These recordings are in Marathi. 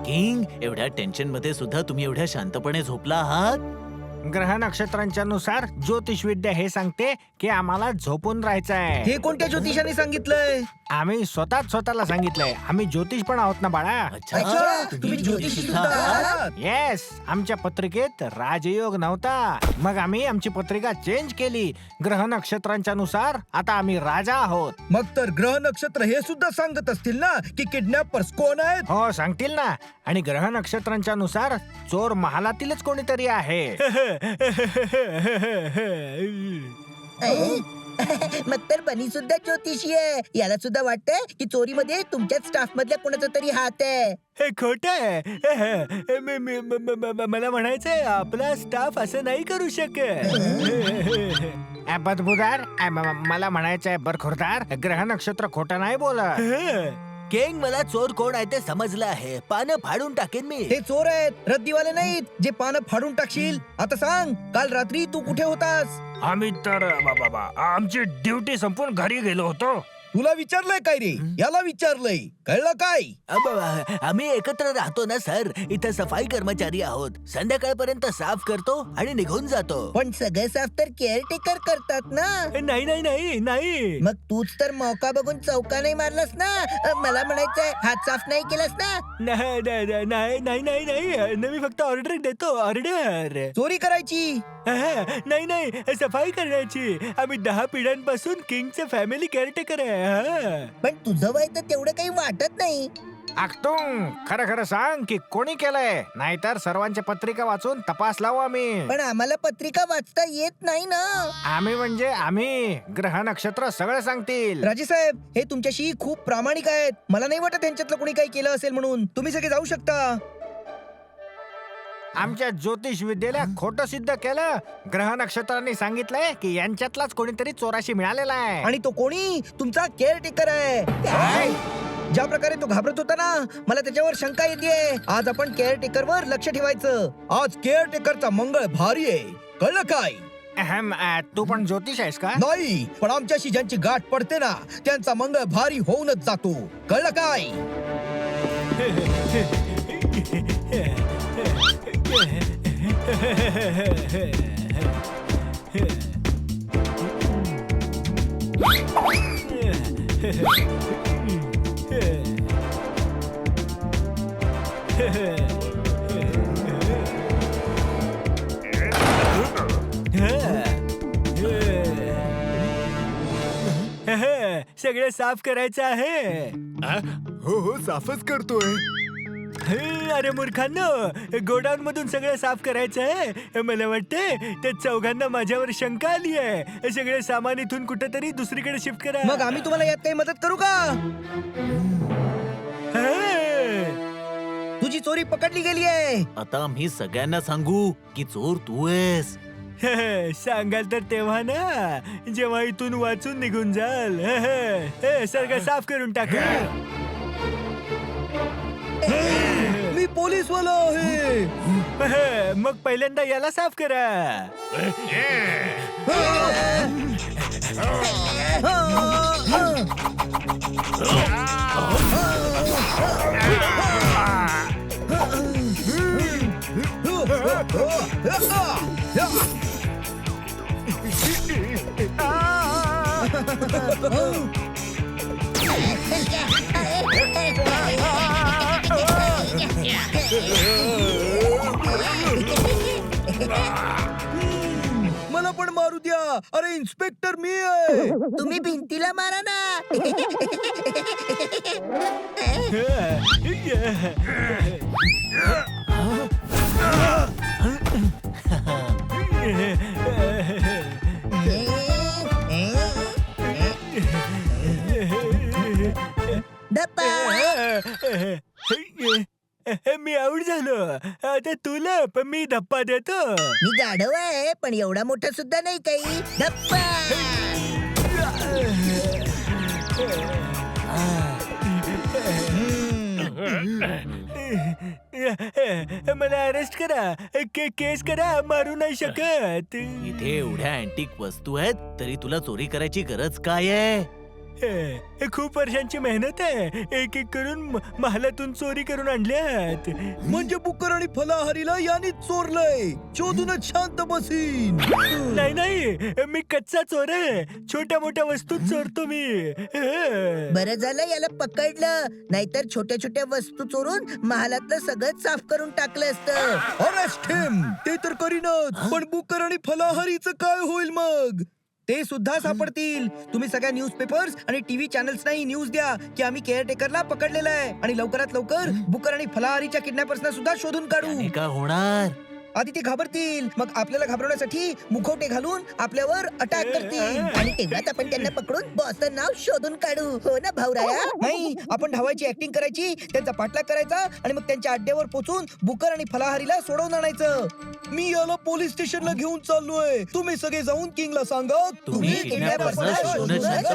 किंग, एवढ्या टेन्शन मध्ये सुद्धा तुम्ही एवढ्या शांतपणे झोपला आहात? ग्रह नक्षत्रांच्या नुसार ज्योतिषविद्या हे सांगते की आम्हाला झोपून राहायचं आहे. हे कोणत्या ज्योतिषाने सांगितलंय? आम्ही स्वतःला सांगितलंय. आम्ही ज्योतिष पण आहोत ना बाळा. अच्छा, तुम्ही ज्योतिषी सुद्धा आहात? येस, आमच्या पत्रिकेत राजयोग नव्हता. मग आम्ही आमची पत्रिका चेंज केली. ग्रह नक्षत्रांच्या नुसार आता आम्ही राजा आहोत. मग तर ग्रह नक्षत्र हे सुद्धा सांगत असतील ना की किडनॅपर्स कोण आहेत? हो, सांगतील ना. आणि ग्रह नक्षत्रांच्या नुसार चोर महालातीलच कोणीतरी आहे. मग तर बनी सुद्धा ज्योतिषी आहे. याला सुद्धा वाटतंय की चोरीमध्ये तुमच्याच स्टाफ मधल्या कोणाचा तरी हात आहे. हे खोट आहे. मला म्हणायचंय आपला स्टाफ असं नाही करू शकत. बदबूदार, मला म्हणायचंय बरखुरदार, ग्रह नक्षत्र खोटं नाही बोलत. किंग, मला चोर कोण आहे ते समजलं आहे. पानं फाडून टाकेन मी. हे चोर आहेत, रद्दीवाले नाहीत जे पानं फाडून टाकशील. आता सांग, काल रात्री तू कुठे होतास? आम्ही तर आमची ड्युटी संपून घरी गेलो होतो. तुला विचारलंय काय रे? याला विचारलंय, कळलं काय? आम्ही एकत्र राहतो ना सर. इथं सफाई कर्मचारी आहोत. संध्याकाळपर्यंत साफ करतो आणि निघून जातो. पण सगळे साफ तर केअरटेकर करतात ना. नाही नाही नाही नाही. मग तूच तर मौका बघून चौका नाही मारलास ना. मला म्हणायचंय हात साफ नाही केलास ना. नाही नाही नाही नाही नाही, मी फक्त ऑर्डर देतो. ऑर्डर चोरी करायची. नाही नाही, सफाई करण्याची. आम्ही 10 पिढ्यांपासून किंगचे फॅमिली केअरटेकर आहे. पण तुझं वय तर तेवढं काही वाटत नाही. आखतुंग, खरं खरं सांग की कोणी केलंय? नाहीतर सर्वांच्या पत्रिका वाचून तपास लावू आम्ही. पण आम्हाला पत्रिका वाचता येत नाही ना. आम्ही म्हणजे आम्ही. ग्रह नक्षत्र सगळं सांगतील. राजे साहेब, हे तुमच्याशी खूप प्रामाणिक आहेत. मला नाही वाटत त्यांच्यातलं कोणी काही केलं असेल म्हणून. तुम्ही सगळे जाऊ शकता. आमच्या ज्योतिष विद्येला खोटं सिद्ध केलं. ग्रह नक्षत्रांनी सांगितलंय की यांच्यातलाच कोणीतरी चोराशी मिळालेला आहे. आणि तो कोणी तुमचा केअरटेकर आहे. ज्या प्रकारे तो घाबरत होता ना, मला त्याच्यावर शंका येते. आज आपण केअरटेकर वर लक्ष ठेवायचं. आज केअरटेकरचा मंगळ भारी आहे, कळलं काय? तू पण ज्योतिष आहेस का? नाही, पण आमच्याशी ज्यांची गाठ पडते ना, त्यांचा मंगळ भारी होऊनच जातो, कळलं काय? सगळे साफ करायचं आहे. हो हो, साफच करतोय. अरे मूर्खांनो, गोडाऊन मधून सगळं साफ करायचं आहे. मला वाटतंय त्या चौघांना माझ्यावर शंका आली आहे. सगळे सामान इथून कुठेतरी दुसरीकडे शिफ्ट करा. मग आम्ही तुम्हाला यात काही मदत करू का? तुझी चोरी पकडली गेली आहे. आता आम्ही सगळ्यांना सांगू की चोर तू आहेस. सांगाल तर तेव्हा ना, जेव्हा इथून वाचून निघून जाल. सगळं साफ करून टाका. मी पोलीस वाला आहे. मग पहिल्यांदा याला साफ करा. मला पण मारू द्या. अरे इन्स्पेक्टर मी आहे. तुम्ही भिंतीला मारा ना. धप्पा. मी आऊट झालो. आता तुला पण मी धप्पा देतो. मी गाढव आहे, पण एवढा मोठा सुद्धा नाही काही. धप्पा. मला अरेस्ट करा. केस करा. मारू नाही शकत. इथे एवढ्या अँटिक वस्तू आहेत तरी तुला चोरी करायची गरज काय आहे? खूप वर्षांची मेहनत आहे. एक एक करून महालातून चोरी करून आणल्यात. म्हणजे बुकर आणि फलाहारीला याने चोरलंय. शोधूनच शांत बसीन. नाही नाही, मी कच्चा चोर आहे. छोट्या मोठ्या वस्तू चोरतो मी. बरं झालं याला पकडलं, नाहीतर छोट्या छोट्या वस्तू चोरून महालातलं सगळं साफ करून टाकलं असतं. अरेस्ट हिम. ते तर करीनच, पण बुकर आणि फलाहारीचं काय होईल मग? ते सुद्धा सापडतील. तुम्ही सगळ्या न्यूजपेपर्स आणि टीव्ही चॅनल्स नाही न्यूज द्या की आम्ही केअरटेकरला पकडलेलं आहे आणि लवकरात लवकर बुकर आणि फलाहारीच्या किडनॅपर्सना सुद्धा शोधून काढू. त्याने का होणार? आधी ते घाबरतील, मग आपल्याला घाबरवण्यासाठी मुखवटे घालून आपल्यावर अटॅक करतील. आणि तेव्हाच आपण त्यांना पकडून बॉसचं नाव शोधून काढू. हो ना भाऊराया? नाही, आपण धावायची ऍक्टिंग करायची, त्यांचा पाठलाग करायचा आणि मग त्यांच्या अड्ड्यावर पोहोचून बुकर आणि फलाहारीला सोडवून आणायचं. मी याला पोलीस स्टेशनला घेऊन चाललोय. तुम्ही सगळे जाऊन किंगला सांगा तुम्ही किडनॅपर्सना शोधून शांत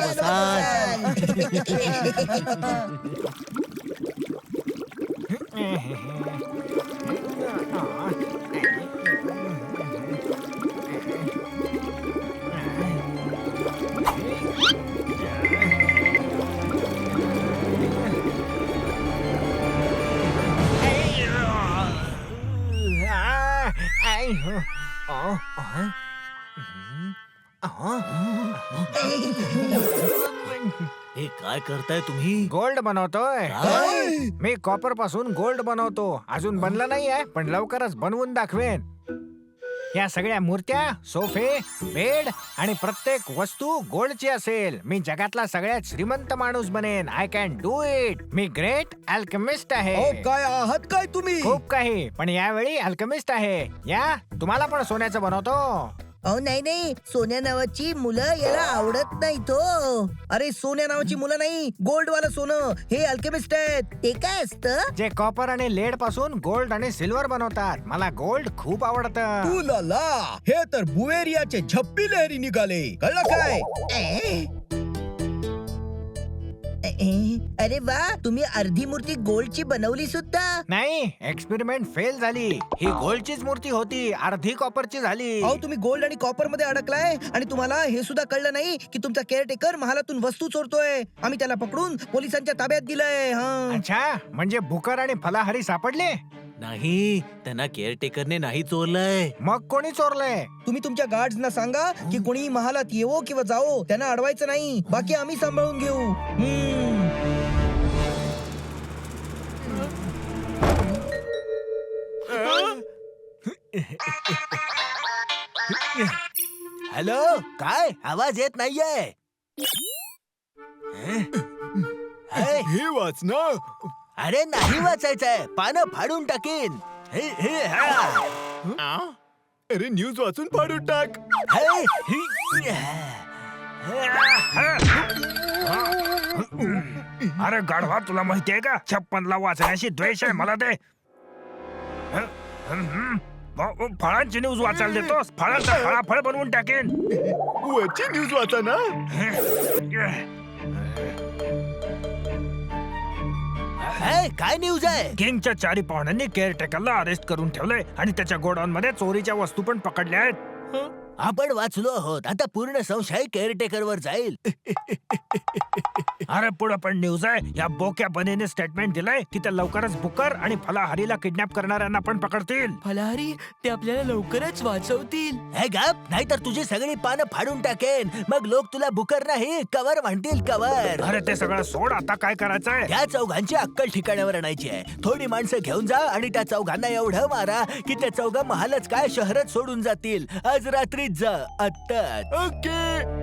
हे काय करताय तुम्ही? गोल्ड बनवतोय. काय? मी कॉपर पासून गोल्ड बनवतो. अजून बनला नाहीये, पण लवकरच बनवून दाखवेन. या सगळ्या मूर्त्या, सोफे, बेड आणि प्रत्येक वस्तू गोल्डची असेल. मी जगातला सगळ्यात श्रीमंत माणूस बनेन. I can do it. मी ग्रेट अल्केमिस्ट आहे. काय आहात काय तुम्ही? खूप काही, पण यावेळी अल्केमिस्ट आहे. या तुम्हाला पण सोन्याचं बनवतो. अहो नाही नाही, सोन्या नावाची मुलं याला आवडत नाही तो. अरे सोन्या नावाची मुलं नाही, गोल्ड वाला सोनं. हे अल्केमिस्ट आहेत. ते काय असतं? जे कॉपर आणि लेड पासून गोल्ड आणि सिल्वर बनवतात. मला गोल्ड खूप आवडतं. तुला हे तर बुवेरियाचे झप्पी लहरी निघाले. कळलं काय? अरे वा, तुम्ही अर्धी मूर्ती गोल्डची बनवली सुद्धा. नाही, एक्सपेरिमेंट फेल झाली. ही गोल्डचीच मूर्ती होती, अर्धी कॉपरची झाली. अहो तुम्ही गोल्ड आणि कॉपर मध्ये अडकलाय आणि तुम्हाला हे सुद्धा कळलं नाही की तुमचा केअरटेकर महालातून वस्तू चोरतोय. आम्ही त्याला पकडून पोलिसांच्या ताब्यात दिलंय. हा. अच्छा, म्हणजे बुकर आणि फलाहारी सापडले? नाही, त्यांना केअरटेकरने नाही चोरलंय. मग कोणी चोरलंय? तुम्ही तुमच्या गार्ड्सना सांगा की कोणी महालात येवो किंवा जावो, त्यांना अडवायचं नाही. बाकी आम्ही सांभाळून घेऊ. हॅलो, काय आवाज येत नाहीये? हे वाच ना. अरे नाही वाचायचंय, पानं फाडून टाकीन. अरे न्यूज वाचून पाडून टाक. अरे गाढवा, तुला माहितीये का 56ला वाचण्याशी द्वेष आहे मला. ते फळांची न्यूज वाचायला देतोस? फळांचा फळाफळ बनवून टाकेन. वरची न्यूज वाचा ना. काय न्यूज आहे? किंगच्या 4 पाहुण्यांनी केअरटेकरला अरेस्ट करून ठेवलंय आणि त्याच्या गोडाऊन मध्ये चोरीच्या वस्तू पण पकडल्या आहेत. आपण वाचलो आहोत. आता पूर्ण संशय केअरटेकर वर जाईल. अरे पुढे पण न्यूज आहे. या बोक्या बनेने स्टेटमेंट दिलंय की ते लवकरच बुकर आणि फलाहारीला किडनॅप करणाऱ्यांना पण पकडतील. फलाहारी, ते आपल्याला लवकरच वाचवतील. हे गप, नाहीतर तुझी सगळी पानं फाडून टाकेन. मग लोक तुला बुकर नाही कवर म्हणतील. कवर. अरे ते सगळं सोड, आता काय करायचंय? त्या चौघांची अक्कल ठिकाणावर आणायची आहे. थोडी माणसं घेऊन जा आणि त्या चौघांना एवढं मारा की त्या चौघा महालच काय शहरात सोडून जातील. आज रात्री जा. आत्ताच. ओके.